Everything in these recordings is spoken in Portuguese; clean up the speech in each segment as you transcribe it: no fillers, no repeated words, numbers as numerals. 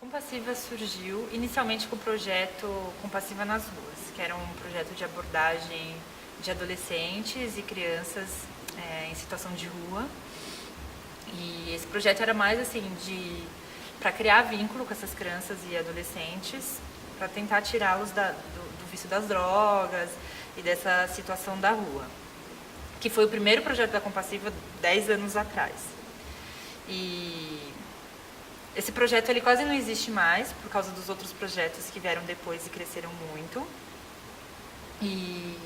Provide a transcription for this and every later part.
Compassiva surgiu inicialmente com o projeto Compassiva nas Ruas, que era um projeto de abordagem de adolescentes e crianças em situação de rua. E esse projeto era mais assim para criar vínculo com essas crianças e adolescentes, para tentar tirá-los do vício das drogas e dessa situação da rua, que foi o primeiro projeto da Compassiva 10 anos atrás. E esse projeto ele quase não existe mais por causa dos outros projetos que vieram depois e cresceram muito. E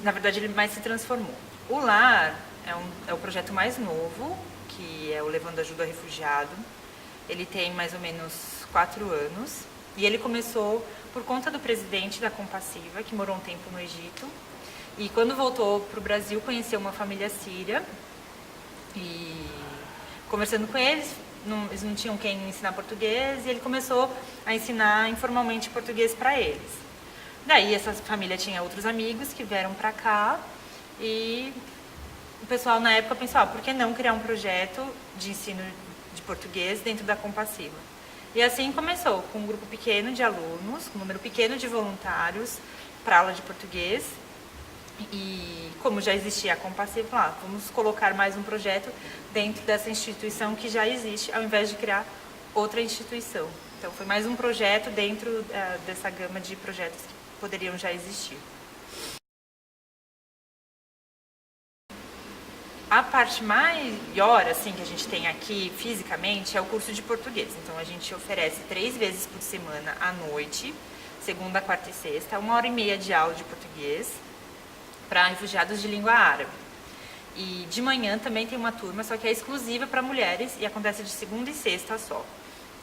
na verdade, ele mais se transformou. O Lar é o projeto mais novo, que é o Levando Ajuda ao Refugiado. Ele tem mais ou menos 4 anos. E ele começou por conta do presidente da Compassiva, que morou um tempo no Egito. E quando voltou para o Brasil, conheceu uma família síria. E conversando com eles não tinham quem ensinar português, e ele começou a ensinar informalmente português para eles. Daí essa família tinha outros amigos que vieram para cá, e o pessoal na época pensou, por que não criar um projeto de ensino de português dentro da Compassiva? E assim começou, com um grupo pequeno de alunos, com um número pequeno de voluntários para aula de português. E como já existia a Compassiva, vamos colocar mais um projeto dentro dessa instituição que já existe, ao invés de criar outra instituição. Então foi mais um projeto dentro dessa gama de projetos que poderiam já existir. A parte maior assim, que a gente tem aqui fisicamente é o curso de português. Então a gente oferece 3 vezes por semana à noite, segunda, quarta e sexta, 1h30 de aula de português para refugiados de língua árabe. E de manhã também tem uma turma, só que é exclusiva para mulheres e acontece de segunda e sexta só.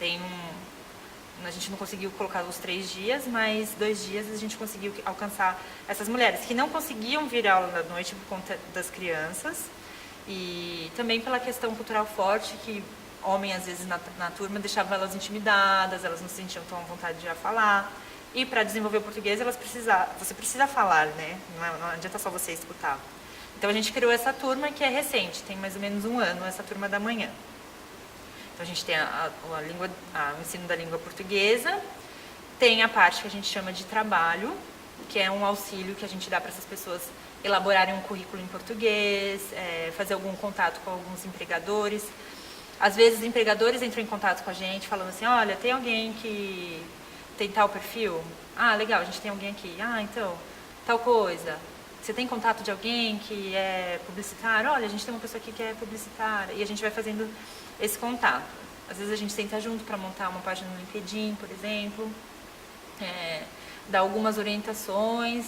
A gente não conseguiu colocar os 3 dias, mas 2 dias a gente conseguiu alcançar essas mulheres que não conseguiam vir à aula da noite por conta das crianças, e também pela questão cultural forte que homem às vezes na turma deixava elas intimidadas, elas não se sentiam tão à vontade de falar. E para desenvolver o português, você precisa falar, né? Não adianta só você escutar. Então a gente criou essa turma que é recente, tem mais ou menos 1 ano, essa turma da manhã. Então a gente tem o ensino da língua portuguesa, tem a parte que a gente chama de trabalho, que é um auxílio que a gente dá para essas pessoas elaborarem um currículo em português, fazer algum contato com alguns empregadores. Às vezes empregadores entram em contato com a gente falando assim, olha, tem alguém que tem tal perfil? Legal, a gente tem alguém aqui. Então, tal coisa. Você tem contato de alguém que é publicitário? Olha, a gente tem uma pessoa aqui que é publicitária. E a gente vai fazendo esse contato. Às vezes a gente senta junto para montar uma página no LinkedIn, por exemplo. Dá algumas orientações.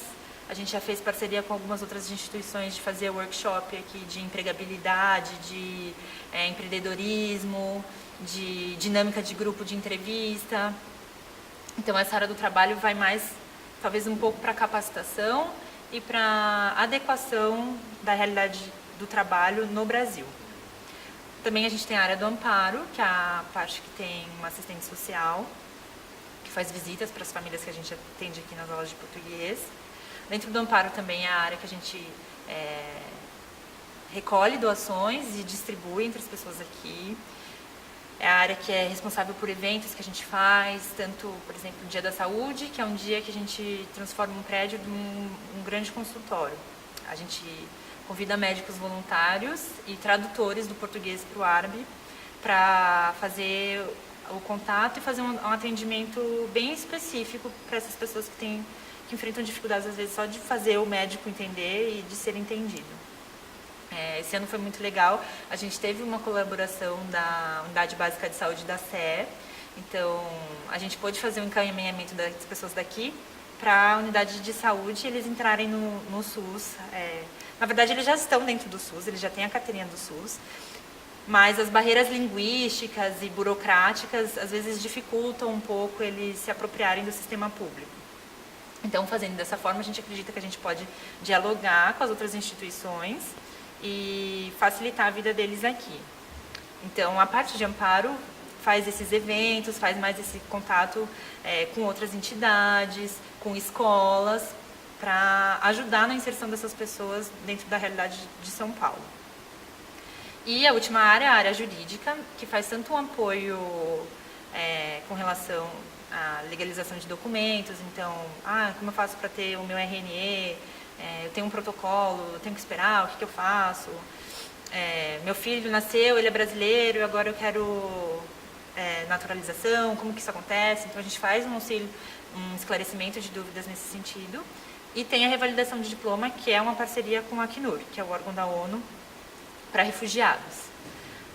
A gente já fez parceria com algumas outras instituições de fazer workshop aqui de empregabilidade, de empreendedorismo, de dinâmica de grupo de entrevista. Então essa área do trabalho vai mais, talvez um pouco para capacitação e para adequação da realidade do trabalho no Brasil. Também a gente tem a área do amparo, que é a parte que tem uma assistente social, que faz visitas para as famílias que a gente atende aqui nas aulas de português. Dentro do amparo também é a área que a gente recolhe doações e distribui entre as pessoas aqui. É a área que é responsável por eventos que a gente faz, tanto, por exemplo, o Dia da Saúde, que é um dia que a gente transforma um prédio num grande consultório. A gente convida médicos voluntários e tradutores do português para o árabe para fazer o contato e fazer um atendimento bem específico para essas pessoas que enfrentam dificuldades, às vezes, só de fazer o médico entender e de ser entendido. Esse ano foi muito legal. A gente teve uma colaboração da Unidade Básica de Saúde da SE. Então, a gente pôde fazer um encaminhamento das pessoas daqui para a unidade de saúde e eles entrarem no SUS. Na verdade, eles já estão dentro do SUS, eles já têm a carteirinha do SUS. Mas as barreiras linguísticas e burocráticas, às vezes, dificultam um pouco eles se apropriarem do sistema público. Então, fazendo dessa forma, a gente acredita que a gente pode dialogar com as outras instituições e facilitar a vida deles aqui. Então, a parte de amparo faz esses eventos, faz mais esse contato com outras entidades, com escolas, para ajudar na inserção dessas pessoas dentro da realidade de São Paulo. E a última área, a área jurídica, que faz tanto um apoio com relação à legalização de documentos. Então, como eu faço para ter o meu RNE? Eu tenho um protocolo, eu tenho que esperar, o que eu faço? Meu filho nasceu, ele é brasileiro, agora eu quero naturalização, como que isso acontece? Então, a gente faz um auxílio, um esclarecimento de dúvidas nesse sentido. E tem a revalidação de diploma, que é uma parceria com a Acnur, que é o órgão da ONU para refugiados.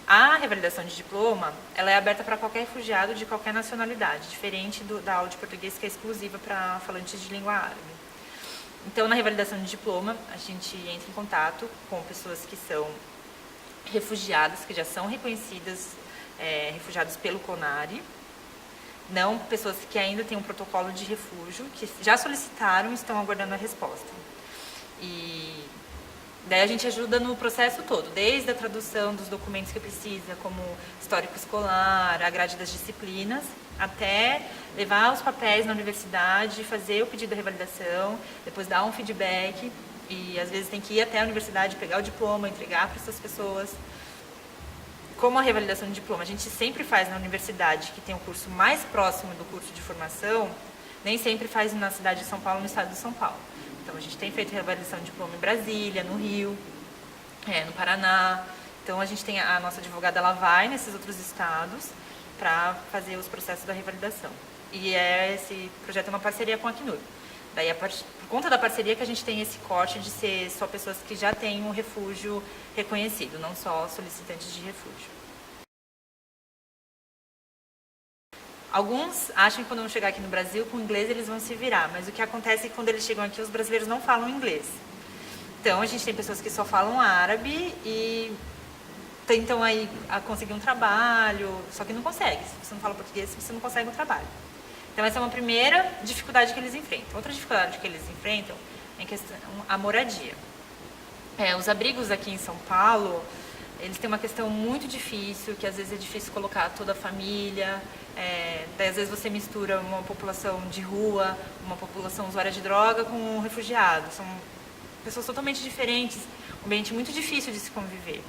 A revalidação de diploma, ela é aberta para qualquer refugiado de qualquer nacionalidade, diferente da aula de português, que é exclusiva para falantes de língua árabe. Então, na revalidação de diploma, a gente entra em contato com pessoas que são refugiadas, que já são reconhecidas refugiados pelo CONARE, não pessoas que ainda têm um protocolo de refúgio, que já solicitaram e estão aguardando a resposta. E daí a gente ajuda no processo todo, desde a tradução dos documentos que precisa, como histórico escolar, a grade das disciplinas, até levar os papéis na universidade, fazer o pedido de revalidação, depois dar um feedback e às vezes tem que ir até a universidade, pegar o diploma, entregar para essas pessoas. Como a revalidação de diploma a gente sempre faz na universidade, que tem o curso mais próximo do curso de formação, nem sempre faz na cidade de São Paulo, no estado de São Paulo. Então, a gente tem feito revalidação de diploma em Brasília, no Rio, no Paraná. Então, a gente tem a nossa advogada, ela vai nesses outros estados para fazer os processos da revalidação. E esse projeto é uma parceria com a Acnur. Daí, por conta da parceria que a gente tem esse corte de ser só pessoas que já têm um refúgio reconhecido, não só solicitantes de refúgio. Alguns acham que quando vão chegar aqui no Brasil, com o inglês eles vão se virar, mas o que acontece é que quando eles chegam aqui, os brasileiros não falam inglês. Então, a gente tem pessoas que só falam árabe e tentam aí a conseguir um trabalho, só que não consegue. Se você não fala português, você não consegue um trabalho. Então, essa é uma primeira dificuldade que eles enfrentam. Outra dificuldade que eles enfrentam é a moradia. Os abrigos aqui em São Paulo, eles têm uma questão muito difícil, que às vezes é difícil colocar toda a família. Daí, às vezes, você mistura uma população de rua, uma população usuária de droga com refugiados. São pessoas totalmente diferentes, um ambiente muito difícil de se conviver.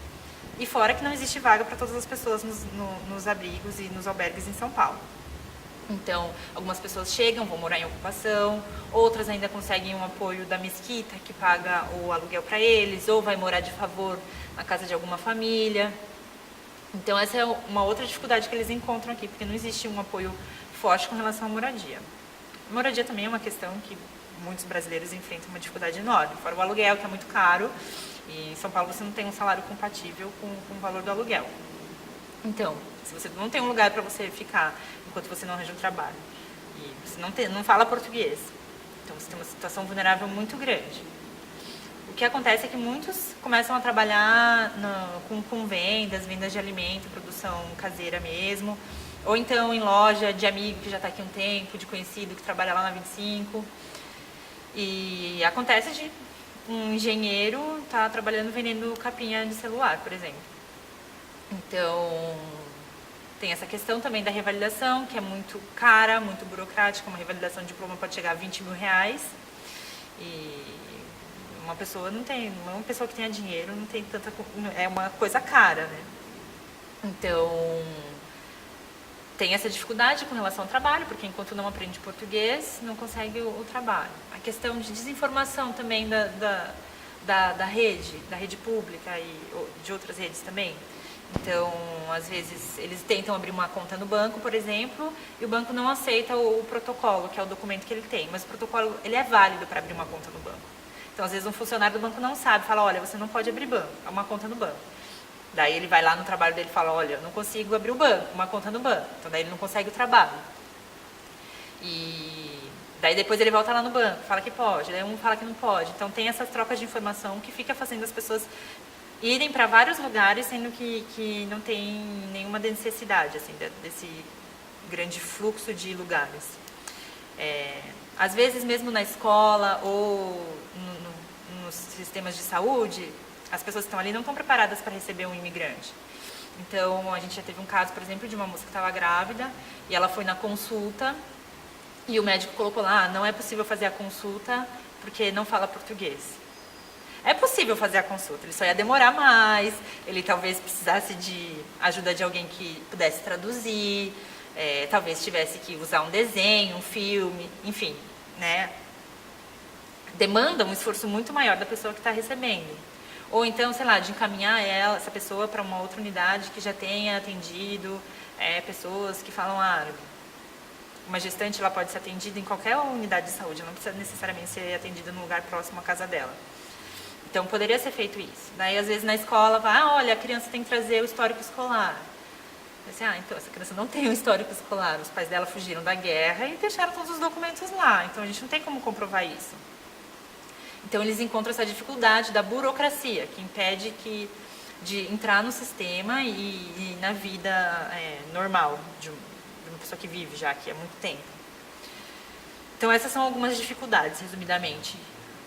E fora que não existe vaga para todas as pessoas nos abrigos e nos albergues em São Paulo. Então, algumas pessoas chegam, vão morar em ocupação, outras ainda conseguem um apoio da mesquita, que paga o aluguel para eles, ou vai morar de favor na casa de alguma família. Então, essa é uma outra dificuldade que eles encontram aqui, porque não existe um apoio forte com relação à moradia. A moradia também é uma questão que muitos brasileiros enfrentam uma dificuldade enorme, fora o aluguel, que é muito caro, e em São Paulo você não tem um salário compatível com o valor do aluguel. Então, se você não tem um lugar para você ficar enquanto você não arranja um trabalho, e você não fala português, então você tem uma situação vulnerável muito grande. O que acontece é que muitos começam a trabalhar com vendas de alimento, produção caseira mesmo, ou então em loja de amigo que já está aqui há um tempo, de conhecido que trabalha lá na 25. E acontece de um engenheiro estar trabalhando vendendo capinha de celular, por exemplo. Então, tem essa questão também da revalidação, que é muito cara, muito burocrática. Uma revalidação de diploma pode chegar a 20 mil reais. E uma pessoa uma pessoa que tenha dinheiro não tem tanta... É uma coisa cara, né? Então, tem essa dificuldade com relação ao trabalho, porque enquanto não aprende português, não consegue o trabalho. A questão de desinformação também da rede pública e de outras redes também. Então, às vezes, eles tentam abrir uma conta no banco, por exemplo, e o banco não aceita o protocolo, que é o documento que ele tem. Mas o protocolo, ele é válido para abrir uma conta no banco. Então, às vezes, um funcionário do banco não sabe, fala, olha, você não pode abrir uma conta no banco. Daí ele vai lá no trabalho dele e fala, olha, eu não consigo abrir uma conta no banco. Então, daí ele não consegue o trabalho. E daí depois ele volta lá no banco, fala que pode, daí um fala que não pode. Então, tem essas trocas de informação que fica fazendo as pessoas irem para vários lugares, sendo que não tem nenhuma necessidade assim, desse grande fluxo de lugares. Às vezes, mesmo na escola ou nos sistemas de saúde, as pessoas que estão ali não estão preparadas para receber um imigrante. Então, a gente já teve um caso, por exemplo, de uma moça que estava grávida e ela foi na consulta e o médico colocou lá, não é possível fazer a consulta porque não fala português. É possível fazer a consulta, ele só ia demorar mais, ele talvez precisasse de ajuda de alguém que pudesse traduzir, talvez tivesse que usar um desenho, um filme, enfim, né? Demanda um esforço muito maior da pessoa que está recebendo. Ou então, sei lá, de encaminhar essa pessoa para uma outra unidade que já tenha atendido pessoas que falam árabe. Uma gestante ela pode ser atendida em qualquer unidade de saúde, ela não precisa necessariamente ser atendida num lugar próximo à casa dela. Então, poderia ser feito isso. Daí, às vezes, na escola, olha, a criança tem que trazer o histórico escolar. Assim, então, essa criança não tem um histórico escolar, os pais dela fugiram da guerra e deixaram todos os documentos lá, então a gente não tem como comprovar isso. Então, eles encontram essa dificuldade da burocracia, que impede de entrar no sistema e na vida normal de uma pessoa que vive já aqui há muito tempo. Então, essas são algumas dificuldades, resumidamente.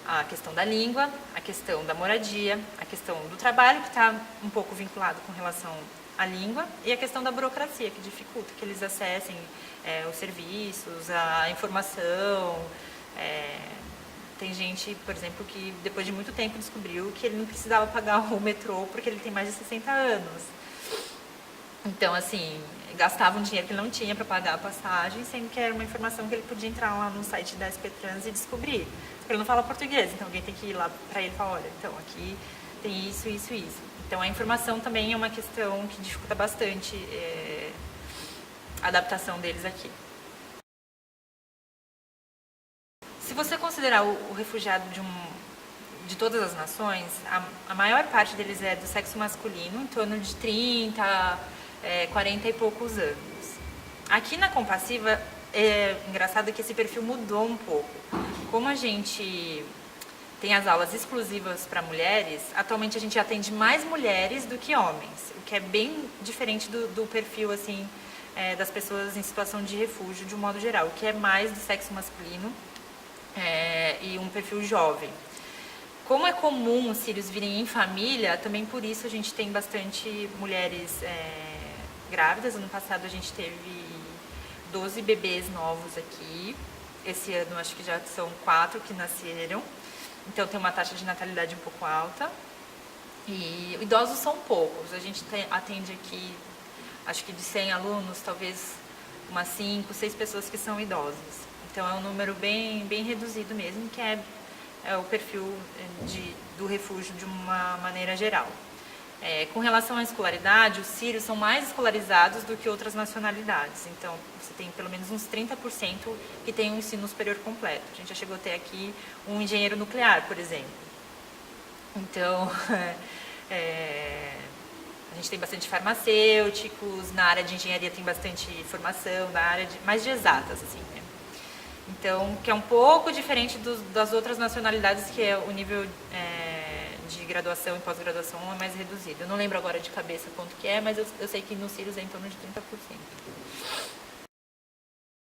A questão da língua, a questão da moradia, a questão do trabalho, que está um pouco vinculado com relação à língua, e a questão da burocracia, que dificulta que eles acessem os serviços, a informação. Tem gente, por exemplo, que depois de muito tempo descobriu que ele não precisava pagar o metrô porque ele tem mais de 60 anos. Então, assim, gastava um dinheiro que ele não tinha para pagar a passagem, sendo que era uma informação que ele podia entrar lá no site da SP Trans e descobrir. Porque ele não fala português, então alguém tem que ir lá para ele e falar, olha, então aqui tem isso, isso, isso. Então a informação também é uma questão que dificulta bastante a adaptação deles aqui. Se você considerar o refugiado de todas as nações, a maior parte deles é do sexo masculino, em torno de 30, 40 e poucos anos. Aqui na Compassiva, é engraçado que esse perfil mudou um pouco. Como a gente tem as aulas exclusivas para mulheres, atualmente a gente atende mais mulheres do que homens, o que é bem diferente do perfil assim, das pessoas em situação de refúgio de um modo geral, o que é mais do sexo masculino e um perfil jovem. Como é comum os sírios virem em família, também por isso a gente tem bastante mulheres grávidas. Ano passado a gente teve 12 bebês novos aqui. Esse ano acho que já são 4 que nasceram. Então tem uma taxa de natalidade um pouco alta. E idosos são poucos. A gente atende aqui, acho que de 100 alunos, talvez umas 5, 6 pessoas que são idosas. Então é um número bem, bem reduzido mesmo, que é o perfil do refúgio de uma maneira geral. Com relação à escolaridade, os sírios são mais escolarizados do que outras nacionalidades. Então, você tem pelo menos uns 30% que tem um ensino superior completo. A gente já chegou a ter aqui um engenheiro nuclear, por exemplo. Então, a gente tem bastante farmacêuticos, na área de engenharia tem bastante formação, na área mais de exatas, assim, né? Então, que é um pouco diferente das outras nacionalidades, que é o nível de graduação e pós-graduação é mais reduzido. Eu não lembro agora de cabeça quanto que é, mas eu sei que nos sírios é em torno de 30%.